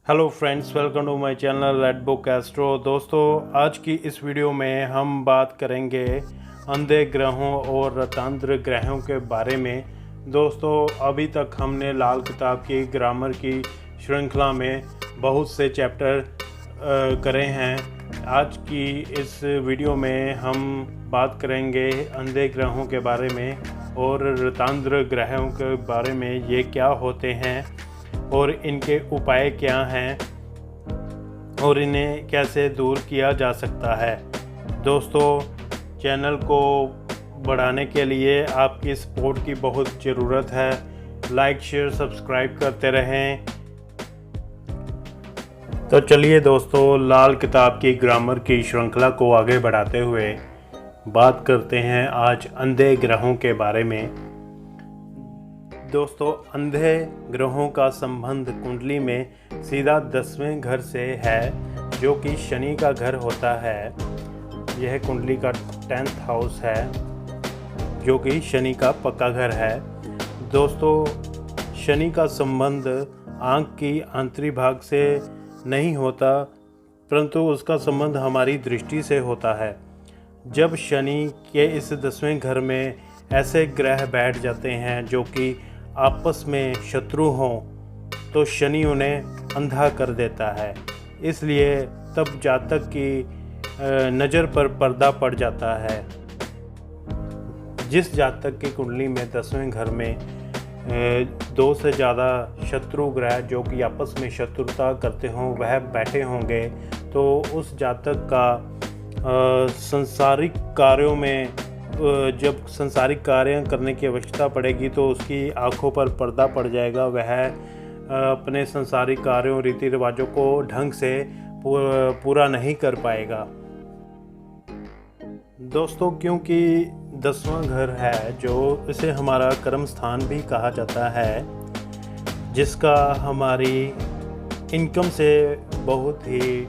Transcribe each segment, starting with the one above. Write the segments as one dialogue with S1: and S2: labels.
S1: Hello friends, welcome to my channel let book astro. दोस्तों, आज की इस वीडियो में हम बात करेंगे अंधे ग्रहों और रतांत्र ग्रहों के बारे में। दोस्तों, अभी तक हमने लाल किताब की ग्रामर की श्रृंखला में बहुत से चैप्टर करे हैं। आज की इस वीडियो में हम बात करेंगे अंधे ग्रहों के बारे में और रतांत्र ग्रहों के बारे में। ये क्या होते हैं और इनके उपाय क्या हैं और इन्हें कैसे दूर किया जा सकता है। दोस्तों, चैनल को बढ़ाने के लिए आपकी सपोर्ट की बहुत ज़रूरत है। लाइक शेयर सब्सक्राइब करते रहें। तो चलिए दोस्तों, लाल किताब की ग्रामर की श्रृंखला को आगे बढ़ाते हुए बात करते हैं आज अंधे ग्रहों के बारे में। दोस्तों, अंधे ग्रहों का संबंध कुंडली में सीधा 10वें घर से है, जो कि शनि का घर होता है। यह कुंडली का 10th हाउस है, जो कि शनि का पक्का घर है। दोस्तों, शनि का संबंध आँख की आंतरिक भाग से नहीं होता, परंतु उसका संबंध हमारी दृष्टि से होता है। जब शनि के इस 10वें घर में ऐसे ग्रह बैठ जाते हैं जो कि आपस में शत्रु हों, तो शनि उन्हें अंधा कर देता है। इसलिए तब जातक की नज़र पर पर्दा पड़ जाता है। जिस जातक की कुंडली में 10वें घर में 2 से ज़्यादा शत्रु ग्रह जो कि आपस में शत्रुता करते हों वह बैठे होंगे, तो उस जातक का संसारिक कार्यों में जब संसारिक कार्य करने की आवश्यकता पड़ेगी तो उसकी आंखों पर पर्दा पड़ जाएगा। वह अपने संसारिक कार्यों रीति रिवाजों को ढंग से पूरा नहीं कर पाएगा। दोस्तों, क्योंकि 10वां घर है, जो इसे हमारा कर्म स्थान भी कहा जाता है, जिसका हमारी इनकम से बहुत ही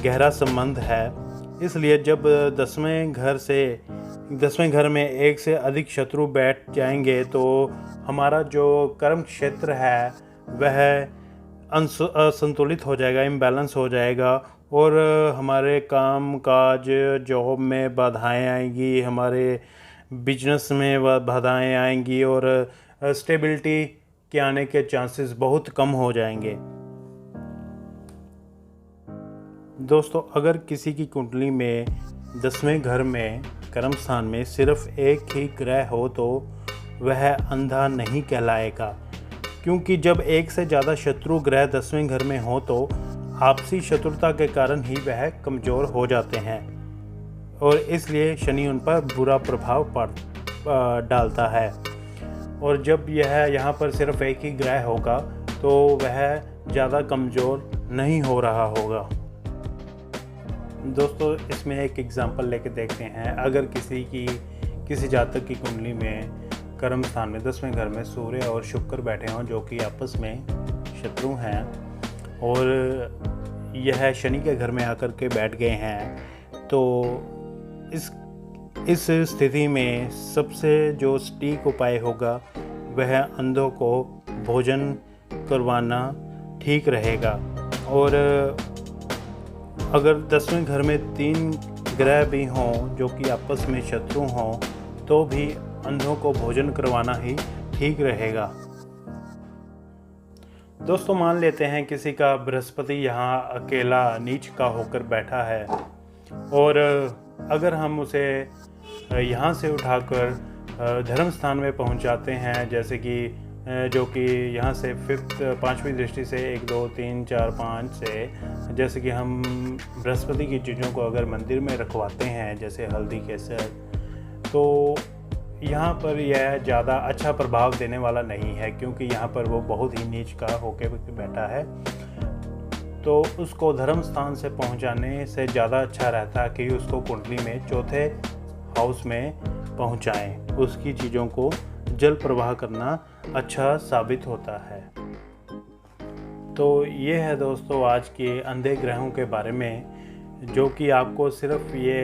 S1: गहरा संबंध है। इसलिए जब 10वें घर में एक से अधिक शत्रु बैठ जाएंगे तो हमारा जो कर्म क्षेत्र है वह असंतुलित हो जाएगा, इम्बैलेंस हो जाएगा और हमारे काम काज जॉब में बाधाएं आएंगी, हमारे बिजनेस में बाधाएं आएंगी और स्टेबिलिटी के आने के चांसेस बहुत कम हो जाएंगे। दोस्तों, अगर किसी की कुंडली में 10वें घर में कर्म स्थान में सिर्फ एक ही ग्रह हो तो वह अंधा नहीं कहलाएगा, क्योंकि जब एक से ज़्यादा शत्रु ग्रह 10वें घर में हो तो आपसी शत्रुता के कारण ही वह कमज़ोर हो जाते हैं और इसलिए शनि उन पर बुरा प्रभाव डालता है। और जब यह यहाँ पर सिर्फ एक ही ग्रह होगा तो वह ज़्यादा कमज़ोर नहीं हो रहा होगा। दोस्तों, इसमें एक एग्जांपल लेके देखते हैं। अगर किसी जातक की कुंडली में कर्म स्थान में 10वें घर में सूर्य और शुक्र बैठे हों, जो कि आपस में शत्रु हैं और यह शनि के घर में आकर के बैठ गए हैं, तो इस स्थिति में सबसे जो सटीक उपाय होगा वह अंधों को भोजन करवाना ठीक रहेगा। और अगर 10वें घर में 3 ग्रह भी हों जो कि आपस में शत्रु हों, तो भी अंधों को भोजन करवाना ही ठीक रहेगा। दोस्तों, मान लेते हैं किसी का बृहस्पति यहाँ अकेला नीच का होकर बैठा है और अगर हम उसे यहाँ से उठाकर धर्म स्थान में पहुँचाते हैं, जैसे कि जो कि यहाँ से 5वीं दृष्टि से 1 2 3 4 5 से, जैसे कि हम बृहस्पति की चीज़ों को अगर मंदिर में रखवाते हैं जैसे हल्दी केसर, तो यहाँ पर यह ज़्यादा अच्छा प्रभाव देने वाला नहीं है, क्योंकि यहाँ पर वो बहुत ही नीच का होकर बैठा है। तो उसको धर्म स्थान से पहुँचाने से ज़्यादा अच्छा रहता है कि उसको कुंडली में 4थे हाउस में पहुँचाएँ। उसकी चीज़ों को जल प्रवाह करना अच्छा साबित होता है। तो ये है दोस्तों आज के अंधे ग्रहों के बारे में, जो कि आपको सिर्फ ये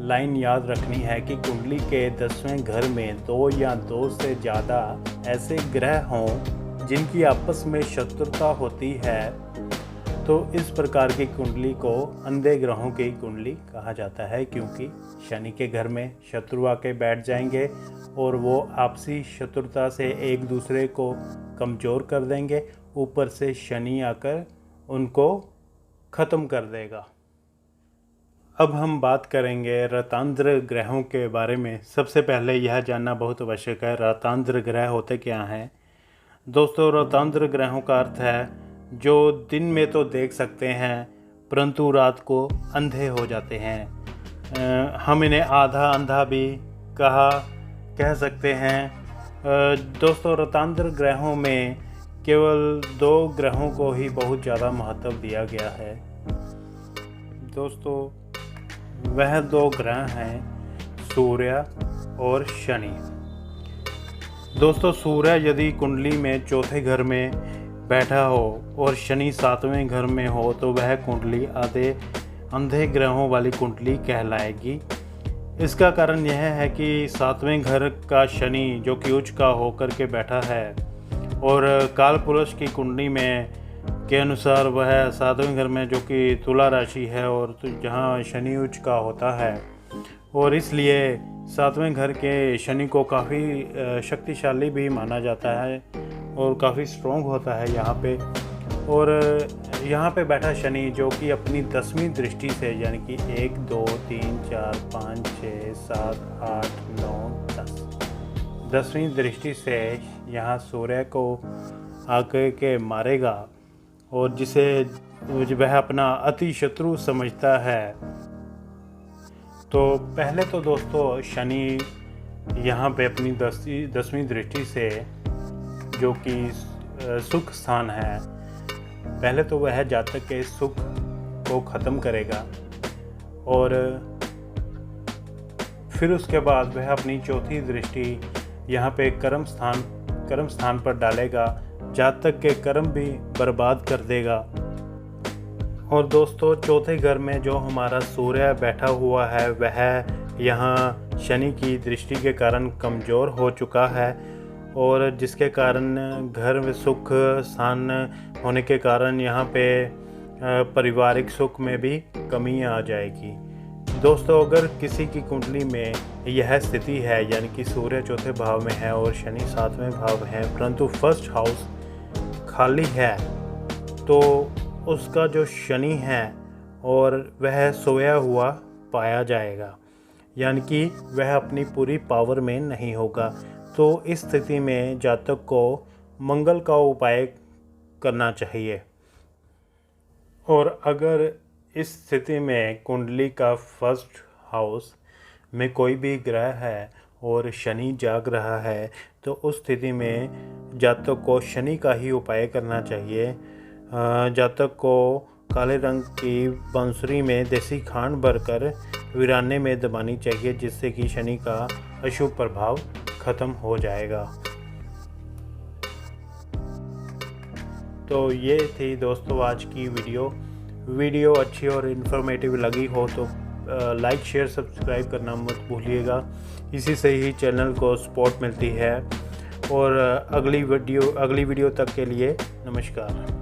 S1: लाइन याद रखनी है कि कुंडली के 10वें घर में 2 या 2 से ज़्यादा ऐसे ग्रह हों जिनकी आपस में शत्रुता होती है तो इस प्रकार की कुंडली को अंधे ग्रहों की कुंडली कहा जाता है, क्योंकि शनि के घर में शत्रु आके बैठ जाएंगे और वो आपसी शत्रुता से एक दूसरे को कमज़ोर कर देंगे। ऊपर से शनि आकर उनको ख़त्म कर देगा। अब हम बात करेंगे रतांद्र ग्रहों के बारे में। सबसे पहले यह जानना बहुत आवश्यक है, रतांद्र ग्रह होते क्या हैं। दोस्तों, रतांद्र ग्रहों का अर्थ है जो दिन में तो देख सकते हैं परंतु रात को अंधे हो जाते हैं। हम इन्हें आधा अंधा भी कह सकते हैं। दोस्तों, रतांद्र ग्रहों में केवल 2 ग्रहों को ही बहुत ज़्यादा महत्व दिया गया है। दोस्तों, वह 2 ग्रह हैं सूर्य और शनि। दोस्तों, सूर्य यदि कुंडली में चौथे घर में बैठा हो और शनि 7वें घर में हो तो वह कुंडली अंधे ग्रहों वाली कुंडली कहलाएगी। इसका कारण यह है कि 7वें घर का शनि जो कि उच्च का होकर के बैठा है और काल पुरुष की कुंडली में के अनुसार वह 7वें घर में जो कि तुला राशि है और जहाँ शनि उच्च का होता है, और इसलिए 7वें घर के शनि को काफ़ी शक्तिशाली भी माना जाता है और काफ़ी स्ट्रॉन्ग होता है यहाँ पे। और यहाँ पे बैठा शनि जो कि अपनी 10वीं दृष्टि से, यानी कि 1 2 3 4 5 6 7 8 9 10 10वीं दृष्टि से यहाँ सूर्य को आकर के मारेगा और जिसे वह अपना अति शत्रु समझता है। तो पहले तो दोस्तों शनि यहाँ पे अपनी 10वीं दृष्टि से, जो कि सुख स्थान है, पहले तो वह जातक के सुख को ख़त्म करेगा और फिर उसके बाद वह अपनी 4थी दृष्टि यहाँ पे कर्म स्थान पर डालेगा, जातक के कर्म भी बर्बाद कर देगा। और दोस्तों, चौथे घर में जो हमारा सूर्य बैठा हुआ है वह यहाँ शनि की दृष्टि के कारण कमज़ोर हो चुका है और जिसके कारण घर में सुख स्थान होने के कारण यहाँ पे पारिवारिक सुख में भी कमी आ जाएगी। दोस्तों, अगर किसी की कुंडली में यह स्थिति है, यानी कि सूर्य चौथे भाव में है और शनि 7वें भाव है परंतु फर्स्ट हाउस खाली है, तो उसका जो शनि है और वह सोया हुआ पाया जाएगा, यानी कि वह अपनी पूरी पावर में नहीं होगा। तो इस स्थिति में जातक को मंगल का उपाय करना चाहिए। और अगर इस स्थिति में कुंडली का फर्स्ट हाउस में कोई भी ग्रह है और शनि जाग रहा है तो उस स्थिति में जातक को शनि का ही उपाय करना चाहिए। जातक को काले रंग की बांसुरी में देसी खांड भरकर वीराने में दबानी चाहिए, जिससे कि शनि का अशुभ प्रभाव ख़त्म हो जाएगा। तो ये थी दोस्तों आज की वीडियो अच्छी और इन्फॉर्मेटिव लगी हो तो लाइक शेयर सब्सक्राइब करना मत भूलिएगा। इसी से ही चैनल को सपोर्ट मिलती है। और अगली वीडियो तक के लिए नमस्कार।